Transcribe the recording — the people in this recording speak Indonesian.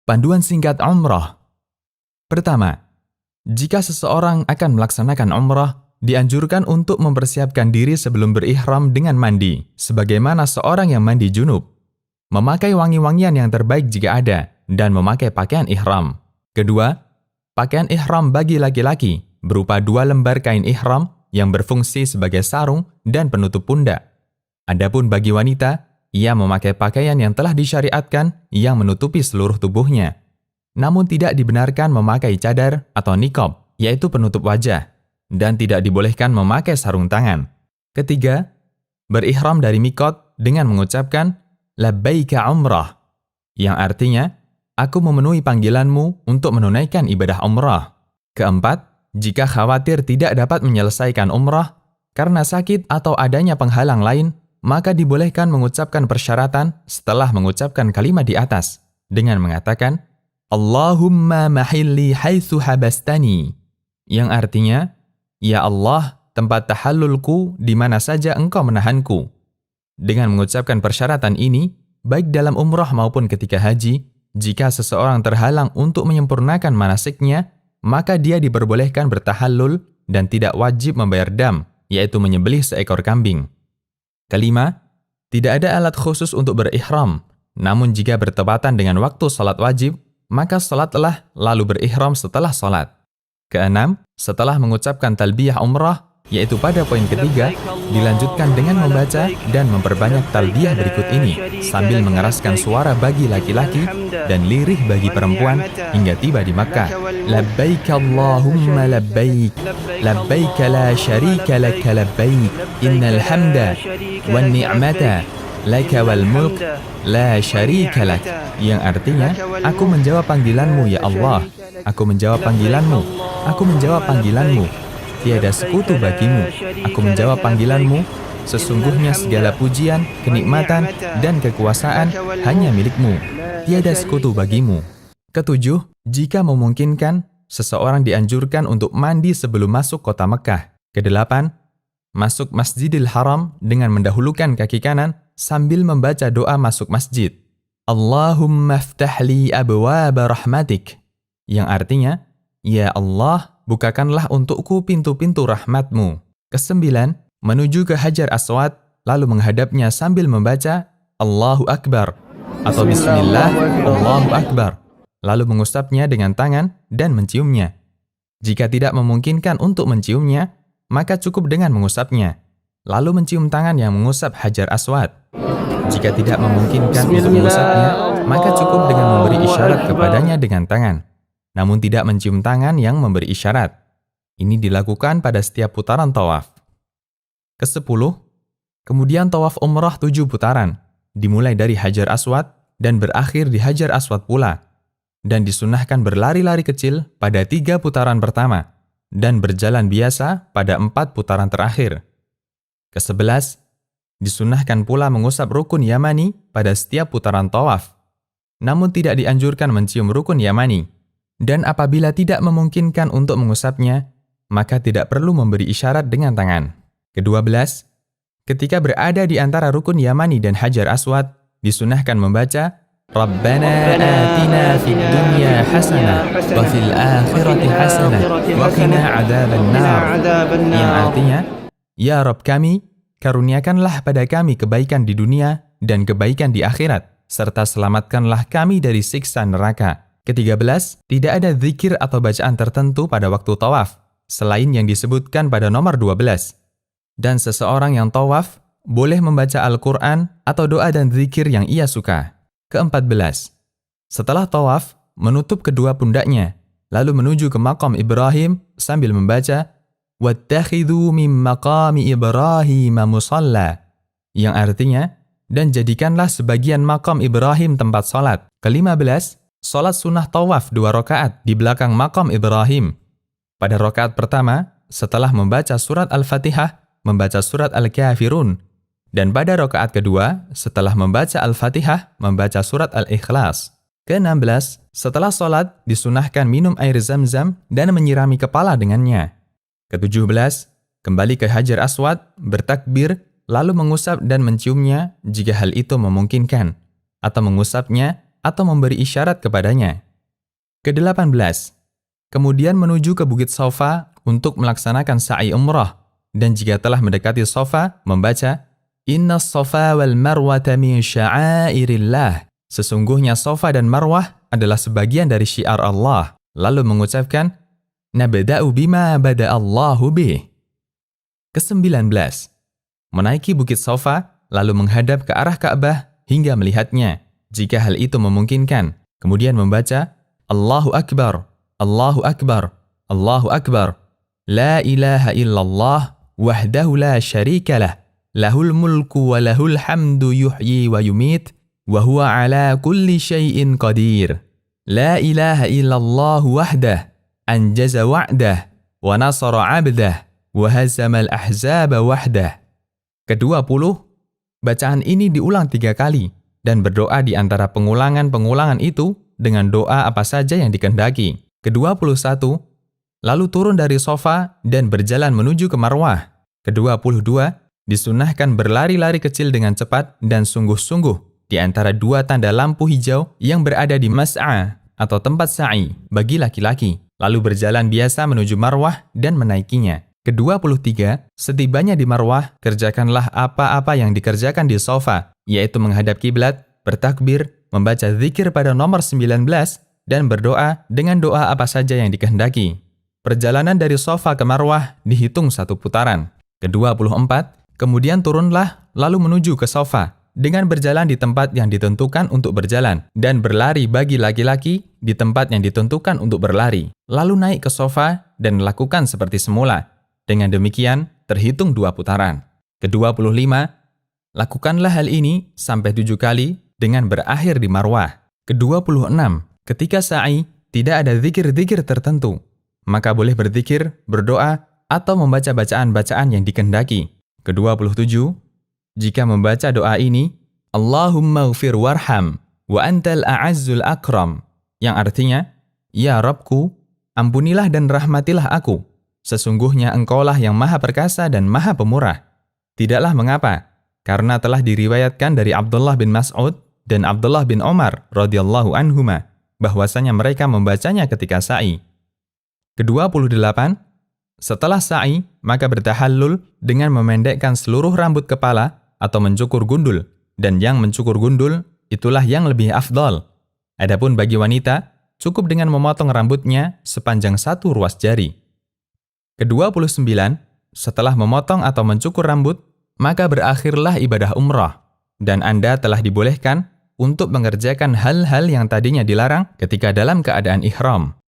Panduan singkat umrah. Pertama, jika seseorang akan melaksanakan umrah, dianjurkan untuk mempersiapkan diri sebelum berihram dengan mandi, sebagaimana seorang yang mandi junub. Memakai wangi-wangian yang terbaik jika ada, dan memakai pakaian ihram. Kedua, pakaian ihram bagi laki-laki berupa 2 lembar kain ihram yang berfungsi sebagai sarung dan penutup pundak. Adapun bagi wanita, ia memakai pakaian yang telah disyariatkan yang menutupi seluruh tubuhnya. Namun tidak dibenarkan memakai cadar atau niqab, yaitu penutup wajah, dan tidak dibolehkan memakai sarung tangan. Ketiga, berihram dari miqat dengan mengucapkan labbaika umrah, yang artinya, aku memenuhi panggilanmu untuk menunaikan ibadah umrah. Keempat, jika khawatir tidak dapat menyelesaikan umrah karena sakit atau adanya penghalang lain, maka dibolehkan mengucapkan persyaratan setelah mengucapkan kalimat di atas dengan mengatakan Allahumma mahilli haitsu habastani, yang artinya, ya Allah, tempat tahallulku di mana saja engkau menahanku. Dengan mengucapkan persyaratan ini, baik dalam umrah maupun ketika haji, jika seseorang terhalang untuk menyempurnakan manasiknya, maka dia diperbolehkan bertahallul dan tidak wajib membayar dam, yaitu menyembelih seekor kambing. Kelima, tidak ada alat khusus untuk berihram, namun jika bertepatan dengan waktu salat wajib, maka salatlah lalu berihram setelah salat. Keenam, setelah mengucapkan talbiyah umrah, yaitu pada poin ketiga, dilanjutkan dengan membaca dan memperbanyak talbiyah berikut ini, sambil mengeraskan suara bagi laki-laki dan lirih bagi perempuan hingga tiba di Makkah. Labbaik Allahumma labbaik, labbaik la syarika laka labbaik, innal hamda wan ni'mata laka wal mulk la syarika lak, yang artinya, aku menjawab panggilanmu ya Allah, aku menjawab panggilanmu, aku menjawab panggilanmu, tiada sekutu bagimu, aku menjawab panggilanmu, sesungguhnya segala pujian, kenikmatan, dan kekuasaan hanya milikmu, tiada sekutu bagimu. Ketujuh, jika memungkinkan, seseorang dianjurkan untuk mandi sebelum masuk kota Mekah. Kedelapan, masuk Masjidil Haram dengan mendahulukan kaki kanan sambil membaca doa masuk masjid. Allahumma ftahli abwaaba rahmatik, yang artinya, ya Allah, bukakanlah untukku pintu-pintu rahmatmu. Kesembilan, menuju ke Hajar Aswad, lalu menghadapnya sambil membaca Allahu Akbar atau Bismillah, Allahu Akbar, lalu mengusapnya dengan tangan dan menciumnya. Jika tidak memungkinkan untuk menciumnya, maka cukup dengan mengusapnya, lalu mencium tangan yang mengusap Hajar Aswad. Jika tidak memungkinkan untuk mengusapnya, maka cukup dengan memberi isyarat kepadanya dengan tangan, namun tidak mencium tangan yang memberi isyarat. Ini dilakukan pada setiap putaran tawaf. Kesepuluh, kemudian tawaf umrah 7 putaran, dimulai dari Hajar Aswad dan berakhir di Hajar Aswad pula, dan disunahkan berlari-lari kecil pada 3 putaran pertama, dan berjalan biasa pada 4 putaran terakhir. Ke-11, disunahkan pula mengusap rukun Yamani pada setiap putaran tawaf, namun tidak dianjurkan mencium rukun Yamani. Dan apabila tidak memungkinkan untuk mengusapnya, maka tidak perlu memberi isyarat dengan tangan. Ke-12, ketika berada di antara rukun Yamani dan Hajar Aswad, disunahkan membaca Rabbana atina fid dunya hasanah wa fil akhirati hasanah wa qina adzabannar, yang artinya, ya Rabb kami, karuniakanlah pada kami kebaikan di dunia dan kebaikan di akhirat, serta selamatkanlah kami dari siksa neraka. Ke-13, tidak ada zikir atau bacaan tertentu pada waktu tawaf, selain yang disebutkan pada nomor 12. Dan seseorang yang tawaf boleh membaca Al-Quran atau doa dan zikir yang ia suka. Ke-14, setelah tawaf, menutup kedua pundaknya, lalu menuju ke makam Ibrahim sambil membaca وَاتَّخِذُوا مِن مَقَامِ إِبْرَاهِيمَ مُصَلَّى, yang artinya, dan jadikanlah sebagian makam Ibrahim tempat salat. Ke-15, salat sunnah tawaf 2 rakaat di belakang makam Ibrahim. Pada rakaat pertama, setelah membaca surat Al-Fatihah, membaca surat Al-Kafirun. Dan pada rakaat kedua, setelah membaca Al-Fatihah, membaca surat Al-Ikhlas. Ke-16, setelah salat, disunahkan minum air zam-zam dan menyirami kepala dengannya. Ke-17, kembali ke Hajar Aswad, bertakbir, lalu mengusap dan menciumnya jika hal itu memungkinkan, atau mengusapnya atau memberi isyarat kepadanya. Ke-18. Kemudian menuju ke Bukit Safa untuk melaksanakan sa'i umrah, dan jika telah mendekati Safa, membaca, Inna Safa wal Marwata min sya'airillah. Sesungguhnya Safa dan Marwah adalah sebagian dari syiar Allah. Lalu mengucapkan, Nabda'u bima bada'allahu bih. Ke-19. Menaiki Bukit Safa, lalu menghadap ke arah Ka'bah hingga melihatnya, jika hal itu memungkinkan. Kemudian membaca, Allahu Akbar, Allahu Akbar, Allahu Akbar. La ilaha illallah, wahdahu la syarika lah, lahul mulku wa lahul hamdu yuhyi wa yumit, wa huwa ala kulli syai'in qadir. La ilaha illallah wahdah, anjaza wa'dah, wa nasara abdah, wa hazamal ahzaba wahdah. Ke-20, bacaan ini diulang 3 kali dan berdoa di antara pengulangan-pengulangan itu dengan doa apa saja yang dikehendaki. Ke-21, lalu turun dari Safa dan berjalan menuju ke Marwah. Ke-22, disunahkan berlari-lari kecil dengan cepat dan sungguh-sungguh di antara 2 tanda lampu hijau yang berada di Mas'a atau tempat sa'i bagi laki-laki, lalu berjalan biasa menuju Marwah dan menaikinya. Ke-23, setibanya di Marwah, kerjakanlah apa-apa yang dikerjakan di Safa, yaitu menghadap kiblat, bertakbir, membaca zikir pada nomor 19, dan berdoa dengan doa apa saja yang dikehendaki. Perjalanan dari Safa ke Marwah dihitung 1 putaran. Ke-24, kemudian turunlah lalu menuju ke Safa dengan berjalan di tempat yang ditentukan untuk berjalan dan berlari bagi laki-laki di tempat yang ditentukan untuk berlari. Lalu naik ke Safa dan lakukan seperti semula. Dengan demikian, terhitung 2 putaran. Ke-25, lakukanlah hal ini sampai 7 kali dengan berakhir di Marwah. Ke-26, ketika sa'i tidak ada zikir-zikir tertentu, maka boleh berzikir, berdoa, atau membaca bacaan-bacaan yang dikehendaki. Ke-27, jika membaca doa ini, Allahumma ghfir warham, wa antal a'azzul akram, yang artinya, Ya Rabbku, ampunilah dan rahmatilah aku. Sesungguhnya engkaulah yang maha perkasa dan maha pemurah. Tidaklah mengapa, karena telah diriwayatkan dari Abdullah bin Mas'ud dan Abdullah bin Omar radhiyallahu anhuma, bahwasanya mereka membacanya ketika sa'i. Ke-28, setelah sa'i, maka bertahallul dengan memendekkan seluruh rambut kepala atau mencukur gundul, dan yang mencukur gundul itulah yang lebih afdal. Adapun bagi wanita, cukup dengan memotong rambutnya sepanjang 1 ruas jari. Ke-29, setelah memotong atau mencukur rambut, maka berakhirlah ibadah umrah, dan Anda telah dibolehkan untuk mengerjakan hal-hal yang tadinya dilarang ketika dalam keadaan ihram.